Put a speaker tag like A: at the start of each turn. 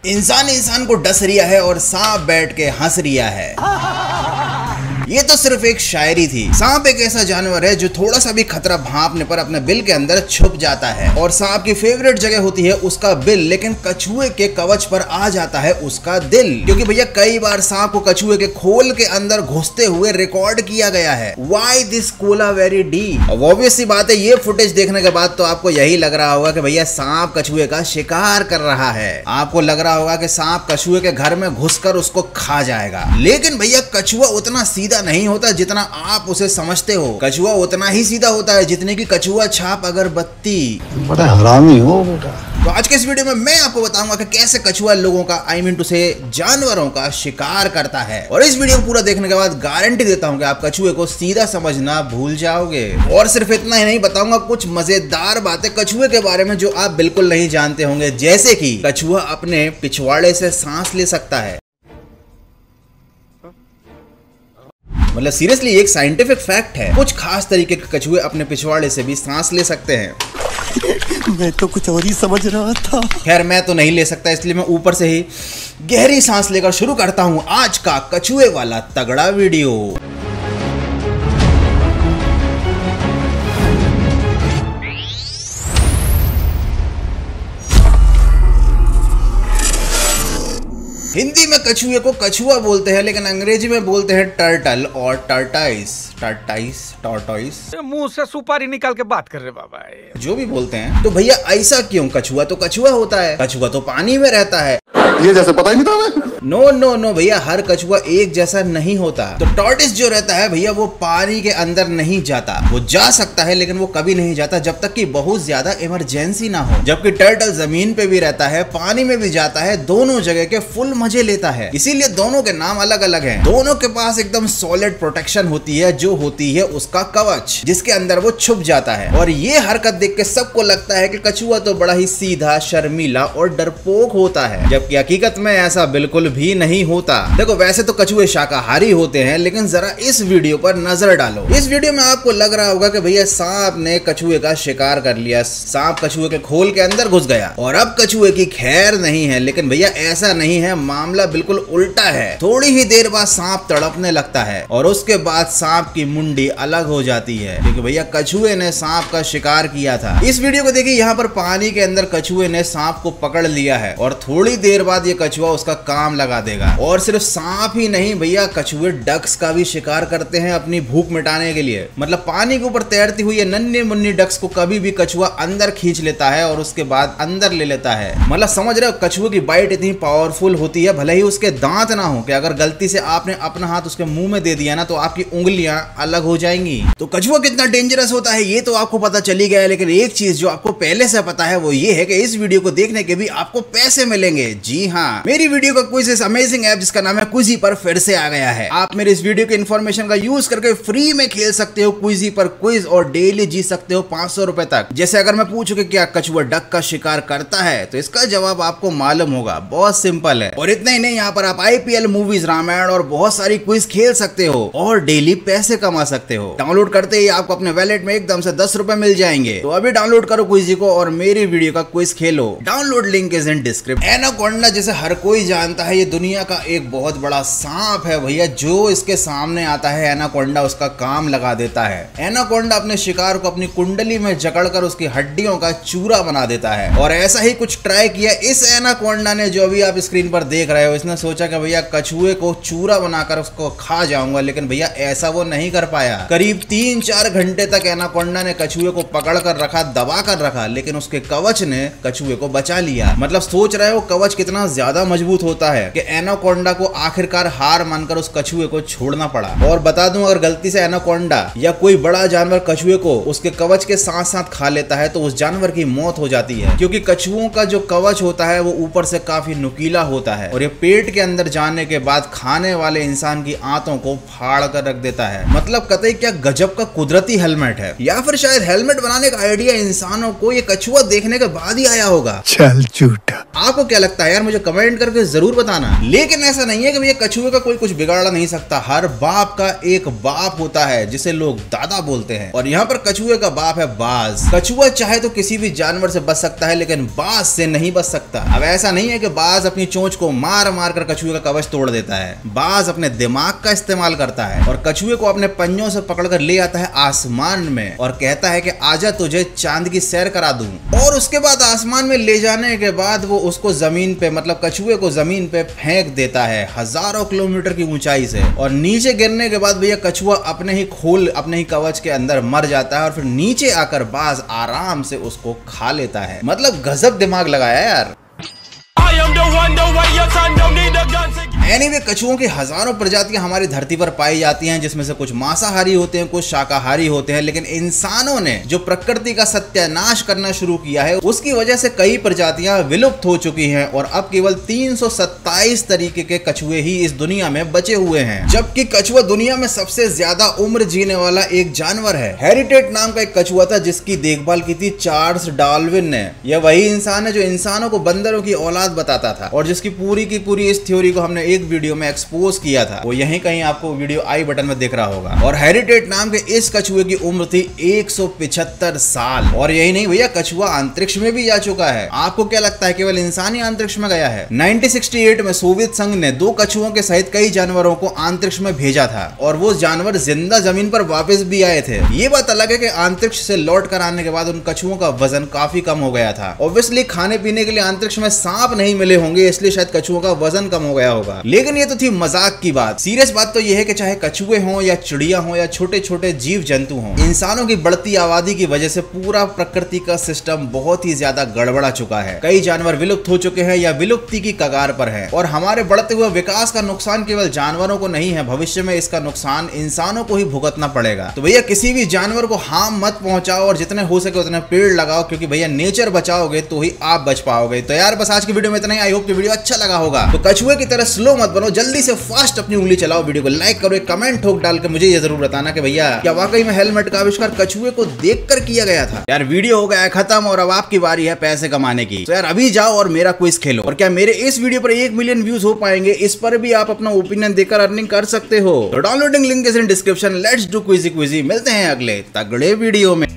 A: इंसान इंसान को डस रिया है और सांप बैठ के हंस रिया है। ये तो सिर्फ एक शायरी थी। सांप एक ऐसा जानवर है जो थोड़ा सा भी खतरा भांपने पर अपने बिल के अंदर छुप जाता है और सांप की फेवरेट जगह होती है उसका बिल, लेकिन कछुए के कवच पर आ जाता है उसका दिल। क्योंकि भैया कई बार सांप को कछुए के खोल के अंदर घुसते हुए रिकॉर्ड किया गया है। Why this Cola very deep? अब ऑब्वियस सी बात है, ये फुटेज देखने के बाद तो आपको यही लग रहा होगा कि भैया सांप कछुए का शिकार कर रहा है। आपको लग रहा होगा कि सांप कछुए के घर में घुसकर उसको खा जाएगा। लेकिन भैया कछुआ उतना सीधा नहीं होता जितना आप उसे समझते हो। कछुआ उतना ही सीधा होता है जितने की कछुआ छाप अगरबत्ती।
B: बड़ा हरामी हो बेटा।
A: तो आज के इस वीडियो में मैं आपको बताऊंगा कि कैसे कछुआ लोगों का टू से जानवरों का शिकार करता है। और इस वीडियो को पूरा देखने के बाद गारंटी देता हूं कि आप कछुए को सीधा समझना भूल जाओगे। और सिर्फ इतना ही नहीं, बताऊंगा कुछ मजेदार बातें कछुए के बारे में जो आप बिल्कुल नहीं जानते होंगे। जैसे कि कछुआ अपने पिछवाड़े से सांस ले सकता है। मतलब सीरियसली एक साइंटिफिक फैक्ट है। कुछ खास तरीके के कछुए अपने पिछवाड़े से भी सांस ले सकते हैं।
B: मैं तो कुछ और ही समझ रहा था।
A: खैर मैं तो नहीं ले सकता, इसलिए मैं ऊपर से ही गहरी सांस लेकर शुरू करता हूं आज का कछुए वाला तगड़ा वीडियो। हिंदी में कछुए को कछुआ बोलते हैं, लेकिन अंग्रेजी में बोलते हैं टर्टल और टॉर्टोइस।
C: मुंह से सुपारी निकाल के बात कर रहे बाबा,
A: जो भी बोलते हैं। तो भैया ऐसा क्यों? कछुआ तो कछुआ होता है, कछुआ तो पानी में रहता है।
B: ये जैसे पता ही नहीं था मैं।
A: नो भैया, हर कछुआ एक जैसा नहीं होता। तो टॉर्टोइस जो रहता है भैया वो पानी के अंदर नहीं जाता। वो जा सकता है लेकिन वो कभी नहीं जाता जब तक कि बहुत ज्यादा इमरजेंसी ना हो। जबकि टर्टल जमीन पे भी रहता है, पानी में भी जाता है, दोनों जगह के फुल मजे लेता है। इसीलिए दोनों के नाम अलग अलग हैं। दोनों के पास एकदम सॉलिड प्रोटेक्शन होती है, जो होती है उसका कवच, जिसके अंदर वो छुप जाता है। और ये हरकत देख के सबको लगता है कि कछुआ तो बड़ा ही सीधा, शर्मीला और डरपोक होता है, जबकि हकीकत में ऐसा बिल्कुल भी नहीं होता। देखो वैसे तो कछुए शाकाहारी होते हैं, लेकिन जरा इस वीडियो पर नजर डालो। इस वीडियो में आपको लग रहा होगा कि भैया सांप ने कछुए का शिकार कर लिया, सांप कछुए के खोल के अंदर घुस गया और अब कछुए की खैर नहीं है। लेकिन भैया ऐसा नहीं है, मामला बिल्कुल उल्टा है। थोड़ी ही देर बाद सांप तड़पने लगता है और उसके बाद सांप की मुंडी अलग हो जाती है, क्योंकि भैया कछुए ने सांप का शिकार किया था। इस वीडियो को देखिए, यहाँ पर पानी के अंदर कछुए ने सांप को पकड़ लिया है और थोड़ी देर बाद ये कछुआ उसका काम लगा देगा। और सिर्फ सांप ही नहीं भैया, कछुए डक्स का भी शिकार करते हैं अपनी भूख मिटाने के लिए। मतलब पानी के ऊपर तैरती हुई नन्ही मुन्नी डक्स को कभी भी कछुआ अंदर खींच लेता है और उसके बाद अंदर ले लेता है। मतलब समझ रहे हो, कछुए की बाइट इतनी पावरफुल होती है, भले ही उसके दांत ना हो, कि अगर गलती से आपने अपना हाथ उसके मुंह में दे दिया ना तो आपकी उंगलियां अलग हो जाएंगी। तो कछुआ कितना डेंजरस होता है ये तो आपको पता चली गया है, लेकिन एक चीज जो आपको पहले से पता है वो ये है कि इस वीडियो को देखने के भी आपको पैसे मिलेंगे। जी हाँ, मेरी वीडियो का क्विज इस अमेजिंग ऐप जिसका नाम है क्विजी पर फिर से आ गया है। आप मेरे इस वीडियो के इन्फॉर्मेशन का यूज करके फ्री में खेल सकते हो क्विजी पर क्विज और डेली जीत सकते हो 500 रुपए तक। जैसे अगर मैं पूछूं कि क्या कछुआ डक का शिकार करता है, तो इसका जवाब आपको मालूम होगा, बहुत सिंपल है। और इतना ही नहीं, यहाँ पर आप IPL, मूवीज, रामायण और बहुत सारी क्विज खेल सकते हो और डेली पैसे कमा सकते हो। डाउनलोड करते ही आपको अपने वैलेट में एकदम से 10 रुपए मिल जाएंगे। तो अभी डाउनलोड करो क्विजी को और मेरी वीडियो का quiz Khelo. Download link is in description. Anaconda जैसे हर कोई जानता है, ये दुनिया का एक बहुत बड़ा सांप है भैया। जो इसके सामने आता है एनाकोंडा उसका काम लगा देता है। एनाकोंडा अपने शिकार को अपनी कुंडली में जकड़कर उसकी हड्डियों का चूरा बना देता है। और ऐसा ही कुछ ट्राई किया इस एनाकोंडा ने, जो अभी आप स्क्रीन पर देख रहे हो। इसने सोचा कि भैया कछुए को चूरा बनाकर उसको खा जाऊंगा, लेकिन भैया ऐसा वो नहीं कर पाया। करीब 3-4 घंटे तक एनाकोंडा ने कछुए को पकड़ कर रखा, दबा कर रखा, लेकिन उसके कवच ने कछुए को बचा लिया। मतलब सोच रहे हो कवच कितना ज्यादा मजबूत होता है कि एनाकोंडा को आखिरकार हार मानकर उस कछुए को छोड़ना पड़ा। और बता दूं, अगर गलती से एनाकोंडा या कोई बड़ा जानवर कछुए को उसके कवच के साथ साथ खा लेता है तो उस जानवर की मौत हो जाती है, क्योंकि कछुओं का जो कवच होता है वो ऊपर से काफी नुकीला होता है और ये पेट के अंदर जाने के बाद खाने वाले इंसान की आंतों को फाड़ कर रख देता है। मतलब कतई क्या गजब का कुदरती हेलमेट है। या फिर शायद हेलमेट बनाने का आइडिया इंसानों को ये कछुआ देखने के बाद ही आया होगा।
B: चल झूठा।
A: आपको क्या लगता है यार, मुझे कमेंट करके जरूर बताना। बताना। लेकिन ऐसा नहीं है कि भैया कछुए का कोई कुछ बिगाड़ नहीं सकता। हर बाप का एक बाप होता है जिसे लोग दादा बोलते हैं, और यहाँ पर कछुए का बाप है बाज। कछुआ चाहे तो किसी भी जानवर से बच सकता है, लेकिन बाज से नहीं बच सकता। अब ऐसा नहीं है कि बाज अपनी चोंच को मार मार कर कछुए का कवच तोड़ देता है। बाज अपने दिमाग का इस्तेमाल करता है और कछुए को अपने पंजों से पकड़कर ले आता है आसमान में और कहता है कि आजा तुझे चांद की सैर करा दूं। और उसके बाद आसमान में ले जाने के बाद वो उसको जमीन पे, मतलब कछुए को जमीन पे फेंक देता है हजारों किलोमीटर की ऊंचाई से। और नीचे गिरने के बाद भैया कछुआ अपने ही कवच के अंदर मर जाता है और फिर नीचे आकर बाज आराम से उसको खा लेता है। मतलब गजब दिमाग लगाया यार। एनीवे, कछुओं की हजारों प्रजातियां हमारी धरती पर पाई जाती हैं, जिसमें से कुछ मांसाहारी होते हैं, कुछ शाकाहारी होते हैं। लेकिन इंसानों ने जो प्रकृति का सत्यानाश करना शुरू किया है, उसकी वजह से कई प्रजातियां विलुप्त हो चुकी हैं और अब केवल 327 तरीके के कछुए ही इस दुनिया में बचे हुए हैं। जबकि कछुआ दुनिया में सबसे ज्यादा उम्र जीने वाला एक जानवर है। हेरिटेट नाम का एक कछुआ था जिसकी देखभाल की थी चार्ल्स डार्विन ने। यह वही इंसान है जो इंसानों को बंदरों की औलाद बताता था और जिसकी पूरी की पूरी इस थ्योरी को हमने एक वीडियो में एक्सपोज किया था। वो यहीं कहीं आपको वीडियो आई बटन में दिख रहा होगा। और हेरिटेट नाम के इस कछुए की उम्र थी 175 साल। और यही नहीं भैया, कछुआ अंतरिक्ष में भी जा चुका है। आपको क्या लगता है केवल इंसान ही अंतरिक्ष में गया है? 1968 में सोवियत संघ ने 2 कछुओं के सहित कई जानवरों को अंतरिक्ष में भेजा था और वो जानवर जिंदा जमीन पर वापस भी आए थे। ये बात अलग है कि अंतरिक्ष से लौट कर आने के बाद उन कछुओं का वजन काफी कम हो गया था। ऑब्वियसली खाने पीने के लिए अंतरिक्ष में सांप नहीं मिले होंगे, इसलिए शायद कछुओं का वजन कम हो गया होगा। लेकिन ये तो थी मजाक की बात। सीरियस बात तो ये है कि चाहे कछुए हों या चिड़िया हों या छोटे छोटे जीव जंतु हों, इंसानों की बढ़ती आबादी की वजह से पूरा प्रकृति का सिस्टम बहुत ही ज्यादा गड़बड़ा चुका है। कई जानवर विलुप्त हो चुके हैं या विलुप्ति की कगार पर हैं। और हमारे बढ़ते हुए विकास का नुकसान केवल जानवरों को नहीं है, भविष्य में इसका नुकसान इंसानों को ही भुगतना पड़ेगा। तो भैया किसी भी जानवर को हार्म मत पहुंचाओ और जितने हो सके उतने पेड़ लगाओ, क्योंकि भैया नेचर बचाओगे तो ही आप बच पाओगे। तो यार बस आज की वीडियो में इतना ही। आई होप कि वीडियो अच्छा लगा होगा। तो कछुए की तरह स्लो मत बनो, जल्दी से फास्ट अपनी उंगली चलाओ। वीडियो को लाइक करो, एक कमेंट ठोक डाल के मुझे ये जरूर बताना कि भैया क्या वाकई में हेलमेट का आविष्कार कछुए को देखकर किया गया था। यार वीडियो हो गया खत्म और अब आपकी बारी है पैसे कमाने की। तो यार अभी जाओ और मेरा क्विज खेलो। और क्या मेरे इस वीडियो पर 1 मिलियन व्यूज हो पाएंगे? इस पर भी आप अपना ओपिनियन देकर अर्निंग कर सकते हो। तो downloading link is in description. Let's do Quizzy Quizzy. मिलते हैं अगले तगड़े वीडियो में।